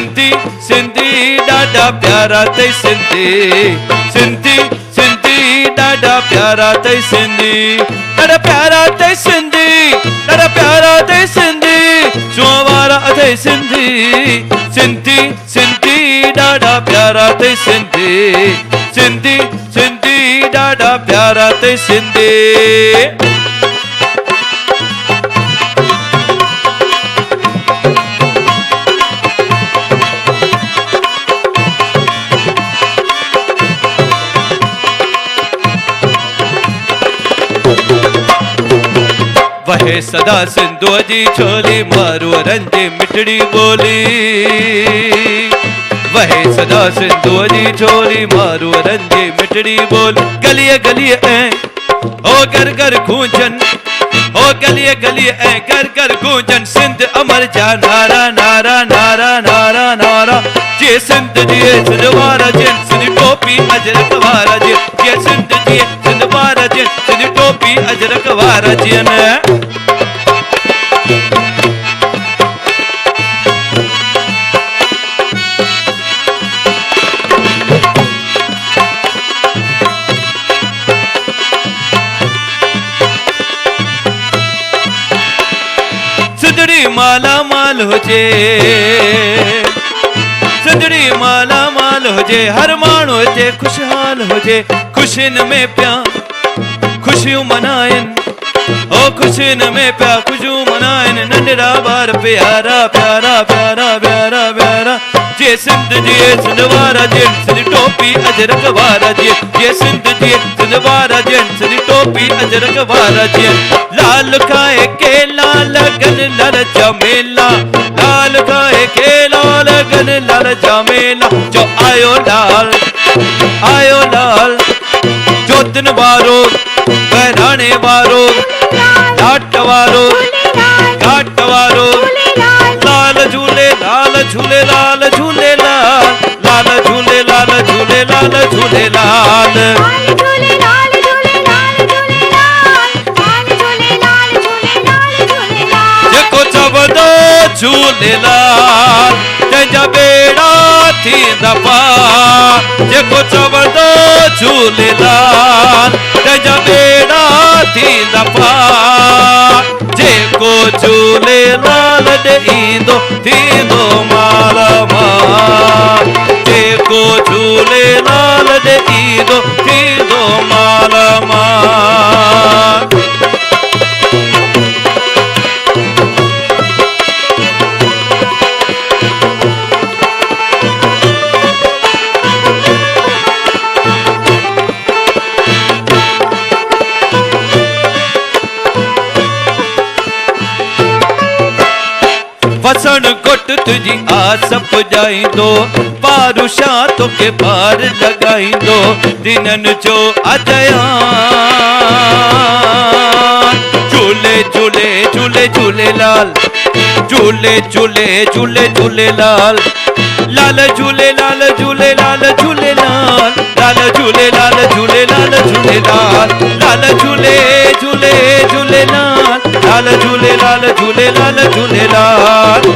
सिंधी सिंधी ॾाढा प्यारा तई सिंधी सिंधी सिंधी ॾाढा प्यारा तई सिंधी ॾाढा प्यारा तई सिंधी ॾाढा प्यारा तई सिंधी चुआ वारा अथई सिंधी सिंधी सिंधी ॾाढा प्यारा तई सिंधी सिंधी सिंधी ॾाढा प्यारा तई सिंधी वहे सदा सिंधुअ जी छोली मारवरनि जी मिठड़ी बोली वहे सदा सिंधुअ जी छोली मारवरनि जी मिठड़ी बोली गलिय गलिय ऐं ओ घर घर गूंजन ओ गलिय गलिय ऐं घर घर गूंजन सिंध अमर जा नारा नारा नारा नारा नारा जे सिंध जी सिंध वारा जिन सिंध टोपी अजरक वारा जिन जे सिंध जी सिंध वारा जिन सिंध टोपी अजरक वारा जिन माला माल हुजे सिंधड़ी माला माल हुजे हर माण्हू हुजे खुशहाल हुजे खुशियुनि में पिया खुशियूं मनाइनि ओ खुशियुनि में पिया खुशियूं मनाइनि नंढड़ा ॿार प्यारा प्यारा प्यारा प्यारा प्यारा जे सिंध जी सिंध वारा जे सिंध टोपी अजरक वारा जे सिंध जी सिंध वारा जे सिंध टोपी अजरक वारा जे लाल खाए के लाल गन लाल जमेला लाल खाए के लाल गन लाल जमेला जो आयो लाल जोतन वारो बहराने वारो घाट वारो लाल झूले लाल झूले लाल झूले लाल लाल झूले लाल झूले लाल झूले लाल जेको चवंदो झूलेलाल तंहिंजा बेड़ा थींदा पार जेको चवंदो झूलेलाल तंहिंजा बेड़ा थींदा पार जेको झूलेलाल ॾींदो थींदो माल माल जेको झूलेलाल ॾींदो थींदो माल माल वसण घुट तुझी आस पुॼाईंदो पारुषा तोखे पार लॻाईंदो दिननि जो अदयान झूले झूले झूले झूलेलाल झूले झूले झूले झूलेलाल लाल झूलेलाल झूलेलाल झूलेलाल लाल झूलेलाल झूलेलाल झूलेलाल लाल झूले झूले झूलेलाल लाल झूलेलाल झूलेलाल झूलेलाल